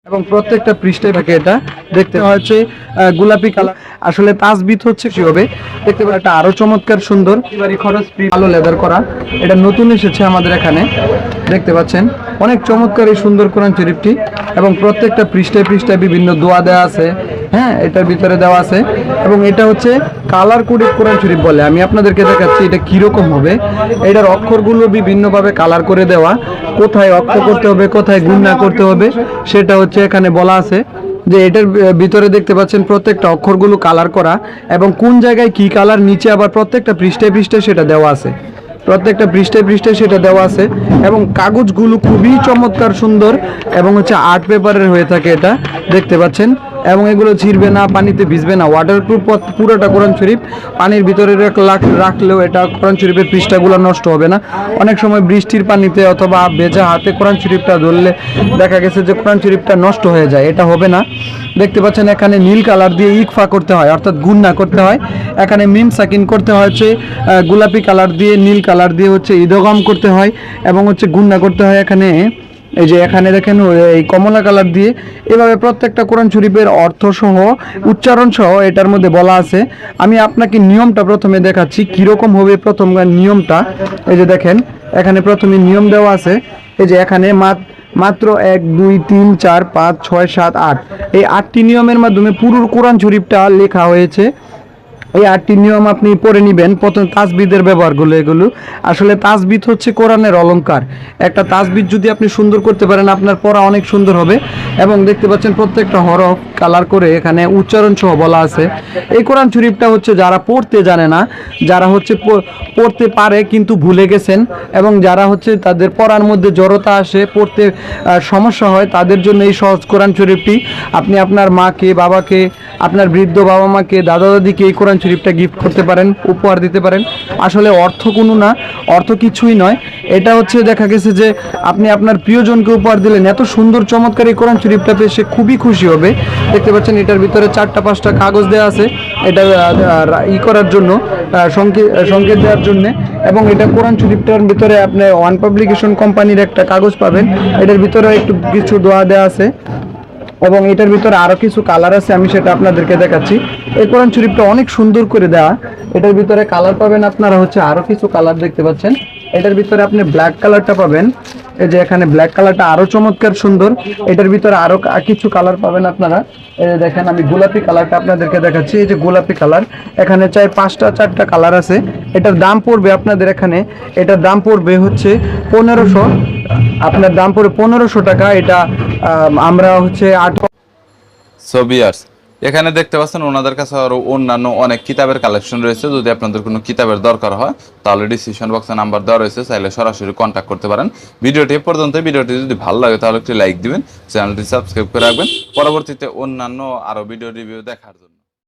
এবং প্রত্যেকটা পৃষ্ঠায় থাকে এটা দেখতে হচ্ছে গোলাপি কালার। আসলে তাজবিদ হচ্ছে কি হবে দেখতে পাচ্ছেন, এটা আরো চমৎকার সুন্দর এবারে খরচ ফ্রি ভালো লেদার করা। এটা নতুন এসেছে আমাদের এখানে, দেখতে পাচ্ছেন অনেক চমৎকার এই সুন্দর কোরআন শরীফটি। এবং প্রত্যেকটা পৃষ্ঠায় পৃষ্ঠায় বিভিন্ন দোয়া দেওয়া আছে, হ্যাঁ এটার ভিতরে দেওয়া আছে। এবং এটা হচ্ছে কালার কোডেড কোরআন শরীফ বলে। আমি আপনাদেরকে দেখাচ্ছি এটা কিরকম হবে। এটার অক্ষরগুলো বিভিন্নভাবে কালার করে দেওয়া, কোথায় অক্ষ করতে হবে কোথায় গুণনা করতে হবে সেটা হচ্ছে এখানে বলা আছে। যে এটার ভিতরে দেখতে পাচ্ছেন প্রত্যেকটা অক্ষরগুলো কালার করা, এবং কোন জায়গায় কি কালার নিচে আবার প্রত্যেকটা পৃষ্ঠায় পৃষ্ঠায় সেটা দেওয়া আছে, প্রত্যেকটা পৃষ্ঠায় পৃষ্ঠায় সেটা দেওয়া আছে। এবং কাগজগুলো খুবই চমৎকার সুন্দর এবং হচ্ছে আর্ট পেপারের হয়ে থাকে এটা, দেখতে পাচ্ছেন। এবং এগুলো ছিঁড়বে না, পানিতে ভিজবে না, ওয়াটারপ্রুফ পুরোটা কোরআন শরীফ। পানির ভিতরে রাখলেও এটা কোরআন শরীফের পৃষ্ঠাগুলো নষ্ট হবে না। অনেক সময় বৃষ্টির পানিতে অথবা ভেজা হাতে কোরআন শরীফটা ধরলে দেখা গেছে যে কোরআন শরীফটা নষ্ট হয়ে যায়, এটা হবে না। দেখতে পাচ্ছেন এখানে নীল কালার দিয়ে ইকফা করতে হয়, অর্থাৎ গুণনা করতে হয়। এখানে মিম সাকিন করতে হয় হচ্ছে গোলাপি কালার দিয়ে, নীল কালার দিয়ে হচ্ছে ইদগাম করতে হয় এবং হচ্ছে গুণনা করতে হয়। এখানে এই যে এখানে দেখেন এই কমলা কালার দিয়ে, এভাবে প্রত্যেকটা কোরআন শরীফের অর্থ সহ উচ্চারণ সহ এটার মধ্যে বলা আছে। আমি আপনাকে নিয়মটা প্রথমে দেখাচ্ছি কিরকম হবে প্রথম নিয়মটা। এই যে দেখেন এখানে প্রথমে নিয়ম দেওয়া আছে। এই যে এখানে মাত্র 1 2 3 4 5 6 7 8 এই 8টি নিয়মের মাধ্যমে পুরো কোরআন শরীফটা লেখা হয়েছে। এই 8টি নিয়ম আপনি পড়ে নেবেন। প্রথম তাজবিদের ব্যবহারগুলো, এগুলো আসলে তাজবিদ হচ্ছে কোরআনের অলংকার। একটা তাজবিদ যদি আপনি সুন্দর করতে পারেন আপনার পড়া অনেক সুন্দর হবে। এবং দেখতে পাচ্ছেন প্রত্যেকটা হরফ কালার করে এখানে উচ্চারণ সহ বলা আছে। এই কোরআন শরীফটা হচ্ছে যারা পড়তে জানে না, যারা হচ্ছে পড়তে পারে কিন্তু ভুলে গেছেন, এবং যারা হচ্ছে তাদের পড়ার মধ্যে জড়তা আসে, পড়তে সমস্যা হয়, তাদের জন্য এই সহজ কোরআন শরীফটি। আপনি আপনার মাকে, বাবাকে, আপনার বৃদ্ধ বাবা মাকে, দাদা দাদিকে এই কোরআন শরীফটা গিফট করতে পারেন, উপহার দিতে পারেন। আসলে অর্থ কোনো না, অর্থ কিছুই নয়। এটা হচ্ছে দেখা গেছে যে আপনি আপনার প্রিয়জনকে উপহার দিলেন, এত সুন্দর চমৎকার এই কোরআন শরীফটা পেয়ে সে খুবই খুশি হবে। দেখতে পাচ্ছেন এটার ভিতরে 4টা 5টা কাগজ দেওয়া আছে, এটা করার জন্য, সংকেত দেওয়ার জন্য। এবং এটা কোরআন শরীফটার ভিতরে আপনি ওয়ান পাবলিকেশন কোম্পানির একটা কাগজ পাবেন, এটার ভিতরে একটু কিছু দোয়া দেওয়া আছে। এবং এটার ভিতরে আরো কিছু কালার আছে, আমি সেটা আপনাদেরকে দেখাচ্ছি। এই কোরআন শরীফটা অনেক সুন্দর করে দেওয়া। এটার ভিতরে কালার পাবেন আপনারা হচ্ছে আরো কিছু কালার, দেখতে পাচ্ছেন এটার ভিতরে আপনি ব্ল্যাক কালারটা পাবেন। এই যে এখানে ব্ল্যাক কালারটা আরো চমৎকার সুন্দর। এটার ভিতরে আরো কিছু কালার পাবেন আপনারা। এই যে দেখেন আমি গোলাপি কালারটা আপনাদেরকে দেখাচ্ছি। এই যে গোলাপি কালার, এখানে 4টা কালার আছে। এটার দাম পড়বে আপনাদের এখানে, এটার দাম পড়বে হচ্ছে 1500, আপনার দাম পড়বে 1500 টাকা। এটা আমরা হচ্ছে 8। সোবিয়ার্স, এখানে দেখতে পাচ্ছেন ওনাদের কাছে আরো অন্যান্য অনেক কিতাবের কালেকশন রয়েছে। যদি আপনাদের কোনো কিতাবের দরকার হয় তাহলে ডিসক্রিপশন বক্সে নাম্বার দেওয়া রয়েছে, চাইলে সরাসরি কন্ট্যাক্ট করতে পারেন। ভিডিওটি এ পর্যন্ত। ভিডিওটি যদি ভালো লাগে তাহলে একটি লাইক দিবেন, চ্যানেলটি সাবস্ক্রাইব করে রাখবেন পরবর্তীতে অন্যান্য আরো ভিডিও রিভিউ দেখার জন্য।